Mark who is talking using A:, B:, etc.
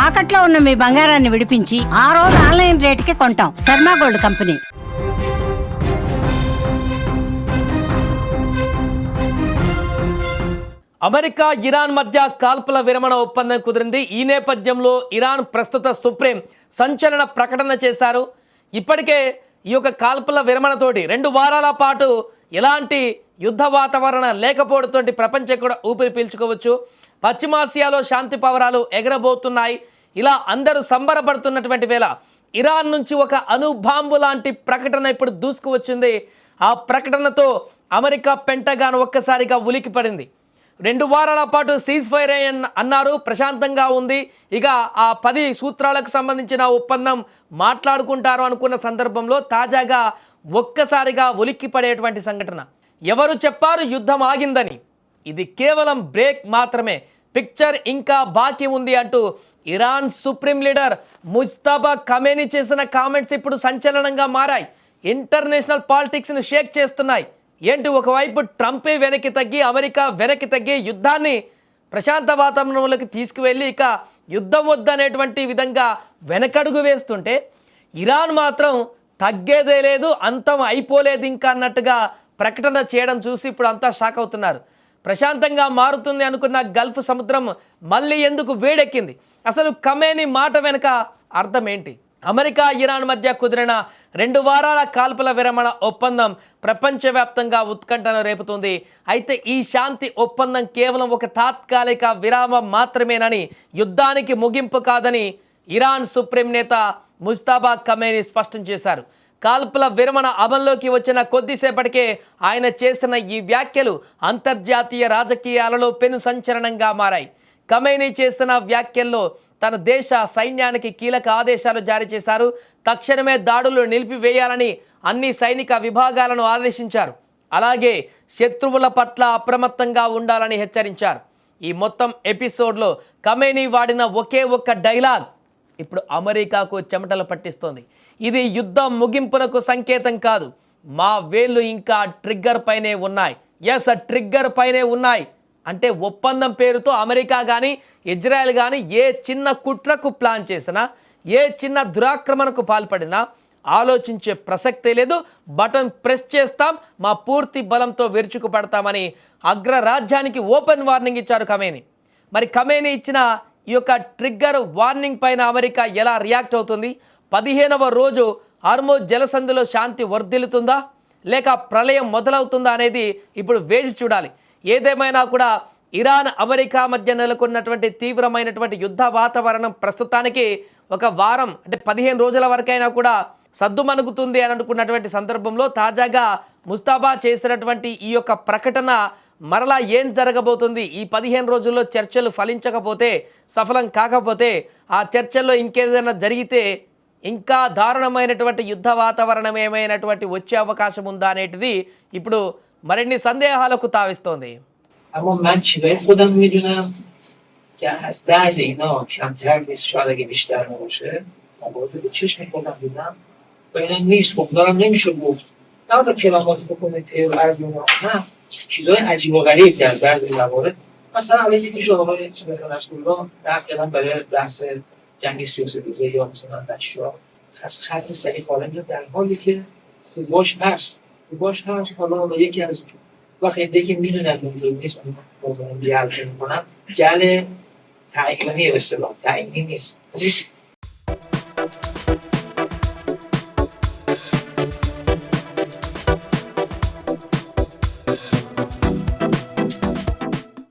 A: తాకట్లో ఉన్న మీ బంగారాన్ని విడిపించి ఆ రోజు ఆన్లైన్ రేటుకి కొంటాం. Sharma gold company.
B: America Iran మధ్య కాల్పుల విరమణ ఒప్పందం కుదిరింది. ఈ నేపథ్యంలో ఇరాన్ ప్రస్తుత సుప్రీం సంచలన ప్రకటన చేశారు. ఇప్పటికే ఈ యొక్క కాల్పుల విరమణతోటి 2 వారాల పాటు ఎలాంటి యుద్ధ వాతావరణం లేకపోవడంతో ప్రపంచం కూడా ఊపిరి పీల్చుకోవచ్చు. పశ్చిమాసియాలో శాంతి పవరాలు ఎగరబోతున్నాయి. ఇలా అందరూ సంబరపడుతున్నటువంటి వేళ ఇరాన్ నుంచి ఒక అణుబాంబు లాంటి ప్రకటన ఇప్పుడు దూసుకువచ్చింది. ఆ ప్రకటనతో అమెరికా పెంటగాన్ ఒక్కసారిగా ఉలికిపడింది. 2 వారాల పాటు సీజ్ ఫైర్ అన్నారు, ప్రశాంతంగా ఉంది. ఇక ఆ 10 సూత్రాలకు సంబంధించిన ఒప్పందం మాట్లాడుకుంటారు అనుకున్న సందర్భంలో తాజాగా ఒక్కసారిగా ఉలిక్కిపడేటువంటి సంఘటన. ఎవరు చెప్పారు యుద్ధం ఆగిందని? ఇది కేవలం బ్రేక్ మాత్రమే, పిక్చర్ ఇంకా బాకీ ఉంది అంటూ ఇరాన్ సుప్రీం లీడర్ ముజ్తబా ఖమేనీ చేసిన కామెంట్స్ ఇప్పుడు సంచలనంగా మారాయి. ఇంటర్నేషనల్ పాలిటిక్స్ని షేక్ చేస్తున్నాయి. ఏంటి, ఒకవైపు ట్రంపే వెనక్కి తగ్గి, అమెరికా వెనక్కి తగ్గి యుద్ధాన్ని ప్రశాంత వాతావరణంలోకి తీసుకువెళ్ళి ఇక యుద్ధం వద్దనేటువంటి విధంగా వెనకడుగు వేస్తుంటే, ఇరాన్ మాత్రం తగ్గేదే లేదు, అంతం అయిపోలేదు ఇంకా అన్నట్టుగా ప్రకటన చేయడం చూసి ఇప్పుడు అంతా షాక్ అవుతున్నారు. ప్రశాంతంగా మారుతుంది అనుకున్న గల్ఫ్ సముద్రం మళ్ళీ ఎందుకు వేడెక్కింది? అసలు ఖమేనీ మాట వెనుక అర్థం ఏంటి? అమెరికా ఇరాన్ మధ్య కుదిరిన 2 వారాల కాల్పుల విరమణ ఒప్పందం ప్రపంచవ్యాప్తంగా ఉత్కంఠను రేపుతుంది. అయితే ఈ శాంతి ఒప్పందం కేవలం ఒక తాత్కాలిక విరామం మాత్రమేనని, యుద్ధానికి ముగింపు కాదని ఇరాన్ సుప్రీం నేత ముజ్తబా ఖమేనీ స్పష్టం చేశారు. కాల్పుల విరమణ అమల్లోకి వచ్చిన కొద్దిసేపటికే ఆయన చేసిన ఈ వ్యాఖ్యలు అంతర్జాతీయ రాజకీయాలలో పెను సంచలనంగా మారాయి. ఖమేనీ చేసిన వ్యాఖ్యల్లో తన దేశ సైన్యానికి కీలక ఆదేశాలు జారీ చేశారు. తక్షణమే దాడులు నిలిపివేయాలని అన్ని సైనిక విభాగాలను ఆదేశించారు. అలాగే శత్రువుల పట్ల అప్రమత్తంగా ఉండాలని హెచ్చరించారు. ఈ మొత్తం ఎపిసోడ్లో ఖమేనీ వాడిన ఒకే ఒక్క డైలాగ్ ఇప్పుడు అమెరికాకు చెమటలు పట్టిస్తోంది. ఇది యుద్ధం ముగింపునకు సంకేతం కాదు, మా వేళ్ళు ఇంకా ట్రిగ్గర్ పైనే ఉన్నాయి. ఎస్, ట్రిగ్గర్ పైనే ఉన్నాయి అంటే ఒప్పందం పేరుతో అమెరికా కానీ ఇజ్రాయెల్ కానీ ఏ చిన్న కుట్రకు ప్లాన్ చేసినా, ఏ చిన్న దురాక్రమణకు పాల్పడినా ఆలోచించే ప్రసక్తే లేదు. బటన్ ప్రెస్ చేస్తాం, మా పూర్తి బలంతో విరుచుకుపడతామని అగ్రరాజ్యానికి ఓపెన్ వార్నింగ్ ఇచ్చారు ఖమేనీ. మరి ఖమేనీ ఇచ్చిన ఈ యొక్క ట్రిగ్గర్ వార్నింగ్ పైన అమెరికా ఎలా రియాక్ట్ అవుతుంది? 15వ రోజు హార్మోజ్ జలసంధిలో శాంతి వర్ధిల్లుతుందా లేక ప్రళయం మొదలవుతుందా అనేది ఇప్పుడు వేచి చూడాలి. ఏదేమైనా కూడా ఇరాన్ అమెరికా మధ్య నెలకొన్నటువంటి తీవ్రమైనటువంటి యుద్ధ వాతావరణం ప్రస్తుతానికి ఒక వారం అంటే 15 రోజుల వరకైనా కూడా సద్దుమణుగుతుంది అని అనుకున్నటువంటి సందర్భంలో తాజాగా ముజ్తబా చేసినటువంటి ఈ యొక్క ప్రకటన మరలా ఏం జరగబోతుంది? ఈ 15 రోజుల్లో చర్చలు ఫలించకపోతే, సఫలం కాకపోతే, ఆ చర్చల్లో ఇంకేదైనా జరిగితే ఇంకా దారుణమైనటువంటి యుద్ధ వాతావరణం ఏమైనటువంటి వచ్చే అవకాశం ఉందా అనేటిది ఇప్పుడు మరిన్ని సందేహాలకు తావిస్తోంది.
C: اما من چیزای خودم میدونم که از بعض اینا کمتر نیست، شاید اگه بیشتر نباشه. موارد به چشم خودم دیدم و اینا نیست، گفتارم نمیشه گفت. نه حالا کلامات بکنه تیو عرض اونا، نه چیزای عجیب و غریب در بعضی موارد. مثلا الان یکی شد آقای نصرالله رفت کردن برای بحث جنگ 33 روزه یا مثلا بچه‌ها از خط صحیح خارج میاد، در حالی که خوباش هست. حالا یکی از وقتی دیگه میدونن موضوع نیست، من جعل میکنم، جعل تعیینی به اصطلاح تعیینی نیست.